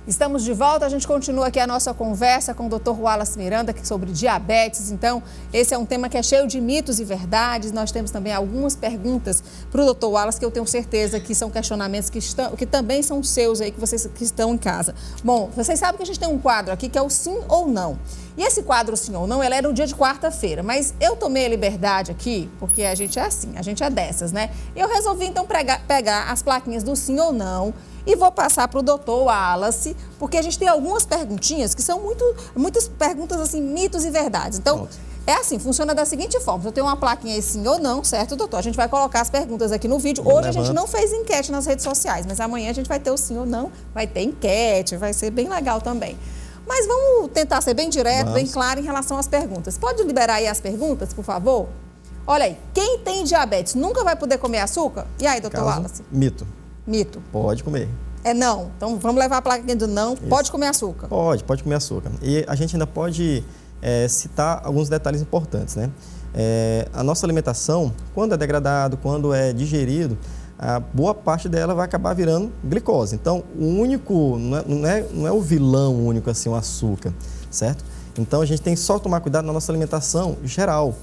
Estamos de volta, a gente continua aqui a nossa conversa com o Dr. Wallace Miranda sobre diabetes. Então, esse é um tema que é cheio de mitos e verdades. Nós temos também algumas perguntas para o Dr. Wallace, que eu tenho certeza que são questionamentos que também são seus aí, que vocês que estão em casa. Bom, vocês sabem que a gente tem um quadro aqui que é o sim ou não. E esse quadro sim ou não, ele é no dia de quarta-feira, mas eu tomei a liberdade aqui, porque a gente é assim, a gente é dessas, né? Eu resolvi então pegar as plaquinhas do sim ou não e vou passar para o Dr. Wallace, porque a gente tem algumas perguntinhas que são muitas perguntas assim, mitos e verdades. Então, é assim, funciona da seguinte forma, eu tenho uma plaquinha aí sim ou não, certo, doutor? A gente vai colocar as perguntas aqui no vídeo. Hoje a gente não fez enquete nas redes sociais, mas amanhã a gente vai ter o sim ou não, vai ter enquete, vai ser bem legal também. Mas vamos tentar ser bem direto, bem claro em relação às perguntas. Pode liberar aí as perguntas, por favor? Olha aí, quem tem diabetes nunca vai poder comer açúcar? E aí, doutor Wallace? Mito. Mito. Pode comer. É não. Então, vamos levar a plaquinha do não. Isso. Pode comer açúcar? Pode comer açúcar. E a gente ainda pode citar alguns detalhes importantes, né? A nossa alimentação, quando é degradado, quando é digerido, a boa parte dela vai acabar virando glicose. Então, o único, não é o vilão único, assim, o açúcar, certo? Então, a gente tem que só tomar cuidado na nossa alimentação geral.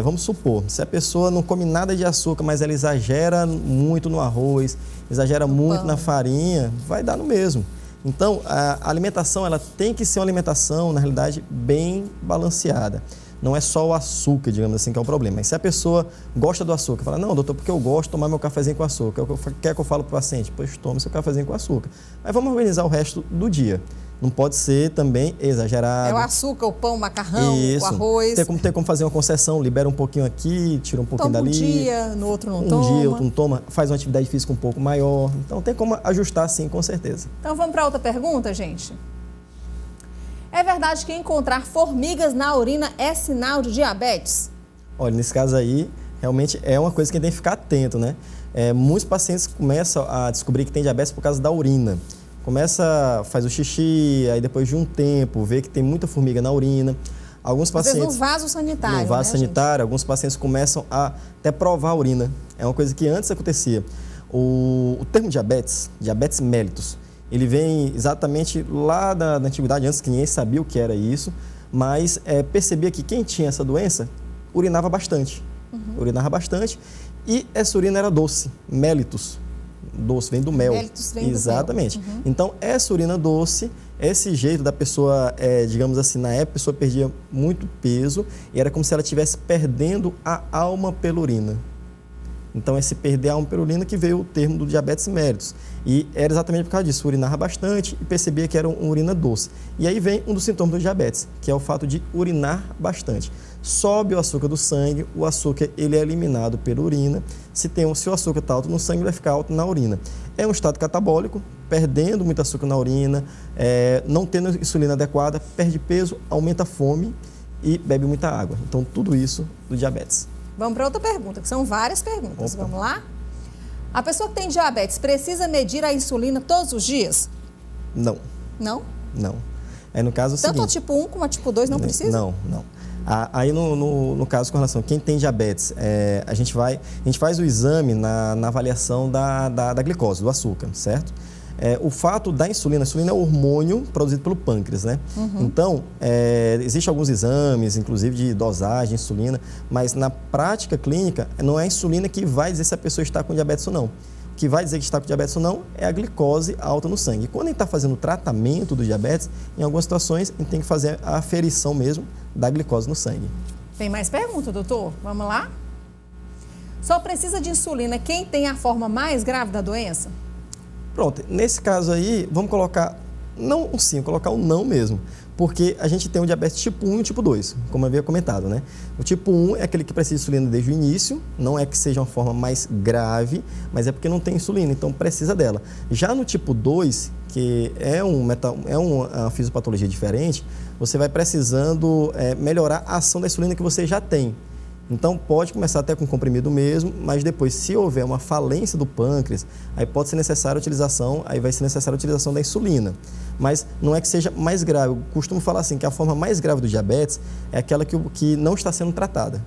Vamos supor, se a pessoa não come nada de açúcar, mas ela exagera muito no arroz, exagera muito na farinha, vai dar no mesmo. Então, a alimentação, ela tem que ser uma alimentação, na realidade, bem balanceada. Não é só o açúcar, digamos assim, que é o problema. Mas se a pessoa gosta do açúcar, fala, não, doutor, porque eu gosto de tomar meu cafezinho com açúcar. Quer que eu falo para o paciente? Pois tome seu cafezinho com açúcar. Mas vamos organizar o resto do dia. Não pode ser também exagerado. É o açúcar, o pão, o macarrão, o arroz. Tem como fazer uma concessão, libera um pouquinho aqui, tira um pouquinho dali. Um dia, no outro não toma. Um dia, outro não toma, faz uma atividade física um pouco maior. Então tem como ajustar sim, com certeza. Então vamos para outra pergunta, gente? É verdade que encontrar formigas na urina é sinal de diabetes? Olha, nesse caso aí, realmente é uma coisa que tem que ficar atento, né? Muitos pacientes começam a descobrir que tem diabetes por causa da urina. Faz o xixi, aí depois de um tempo vê que tem muita formiga na urina. Alguns pacientes... Às vezes no vaso sanitário, No vaso sanitário, gente? Alguns pacientes começam a até provar a urina. É uma coisa que antes acontecia. O termo diabetes mellitus, ele vem exatamente lá da antiguidade, antes que ninguém sabia o que era isso, mas percebia que quem tinha essa doença urinava bastante. Urinava bastante e essa urina era doce, mellitus. Doce, vem do mel. Mellitus vem exatamente. do mel. Então, essa urina doce, esse jeito da pessoa, digamos assim, na época a pessoa perdia muito peso e era como se ela estivesse perdendo a alma pela urina. Então, esse perder a alma pela urina que veio o termo do diabetes mellitus. E era exatamente por causa disso, urinava bastante e percebia que era uma urina doce. E aí vem um dos sintomas do diabetes, que é o fato de urinar bastante. Sobe o açúcar do sangue, o açúcar ele é eliminado pela urina. Se o açúcar está alto no sangue, ele vai ficar alto na urina. É um estado catabólico, perdendo muito açúcar na urina, não tendo insulina adequada, perde peso, aumenta a fome e bebe muita água. Então, tudo isso do diabetes. Vamos para outra pergunta, que são várias perguntas. Opa. Vamos lá? A pessoa que tem diabetes precisa medir a insulina todos os dias? Não. Não? Não. No caso, tanto a tipo 1 como a tipo 2 não precisa? Não. Aí, no caso, com relação a quem tem diabetes, a gente faz o exame na avaliação da glicose, do açúcar, certo? O fato da insulina, a insulina é o hormônio produzido pelo pâncreas, né? Então, existem alguns exames, inclusive de dosagem de insulina, mas na prática clínica, não é a insulina que vai dizer se a pessoa está com diabetes ou não. O que vai dizer que está com diabetes ou não é a glicose alta no sangue. E quando a gente está fazendo o tratamento do diabetes, em algumas situações, a gente tem que fazer a aferição mesmo da glicose no sangue. Tem mais pergunta, doutor? Vamos lá? Só precisa de insulina quem tem a forma mais grave da doença? Pronto, nesse caso aí, vamos colocar, não um sim, colocar um não mesmo, porque a gente tem o diabetes tipo 1 e tipo 2, como eu havia comentado, né? O tipo 1 é aquele que precisa de insulina desde o início, não é que seja uma forma mais grave, mas é porque não tem insulina, então precisa dela. Já no tipo 2, que é uma fisiopatologia diferente, você vai precisando melhorar a ação da insulina que você já tem. Então, pode começar até com comprimido mesmo, mas depois, se houver uma falência do pâncreas, aí pode ser necessária a utilização, aí vai ser necessária a utilização da insulina. Mas não é que seja mais grave. Eu costumo falar assim, que a forma mais grave do diabetes é aquela que não está sendo tratada.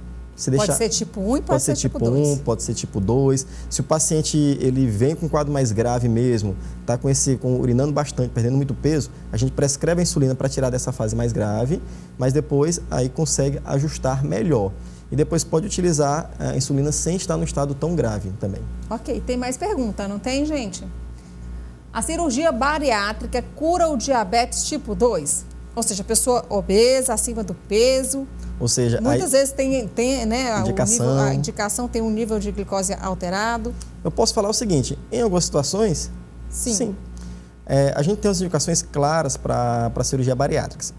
Pode ser tipo 1 e pode ser tipo 1, pode ser tipo 2. Se o paciente ele vem com um quadro mais grave mesmo, está urinando bastante, perdendo muito peso, a gente prescreve a insulina para tirar dessa fase mais grave, mas depois aí consegue ajustar melhor. E depois pode utilizar a insulina sem estar no estado tão grave também. Ok, tem mais pergunta, não tem, gente? A cirurgia bariátrica cura o diabetes tipo 2? Ou seja, a pessoa obesa, acima do peso. Ou seja, muitas vezes tem né, a indicação tem um nível de glicose alterado. Eu posso falar o seguinte, em algumas situações, sim. A gente tem as indicações claras para a cirurgia bariátrica.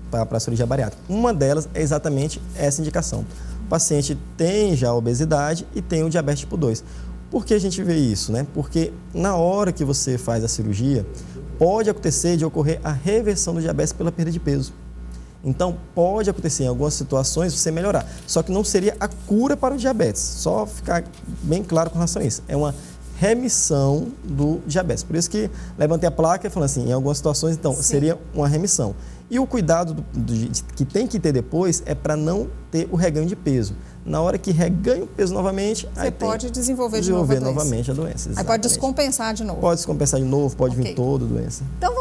Uma delas é exatamente essa indicação. O paciente tem já obesidade e tem o diabetes tipo 2. Por que a gente vê isso, né? Porque na hora que você faz a cirurgia, pode acontecer de ocorrer a reversão do diabetes pela perda de peso. Então, pode acontecer em algumas situações você melhorar. Só que não seria a cura para o diabetes. Só ficar bem claro com relação a isso. É uma remissão do diabetes. Por isso que levantei a placa e falei assim, em algumas situações, então, seria uma remissão. E o cuidado que tem que ter depois é para não ter o reganho de peso. Na hora que reganha o peso novamente, você pode desenvolver novamente a doença. Aí pode descompensar de novo. Pode descompensar de novo, pode vir toda a doença. Então,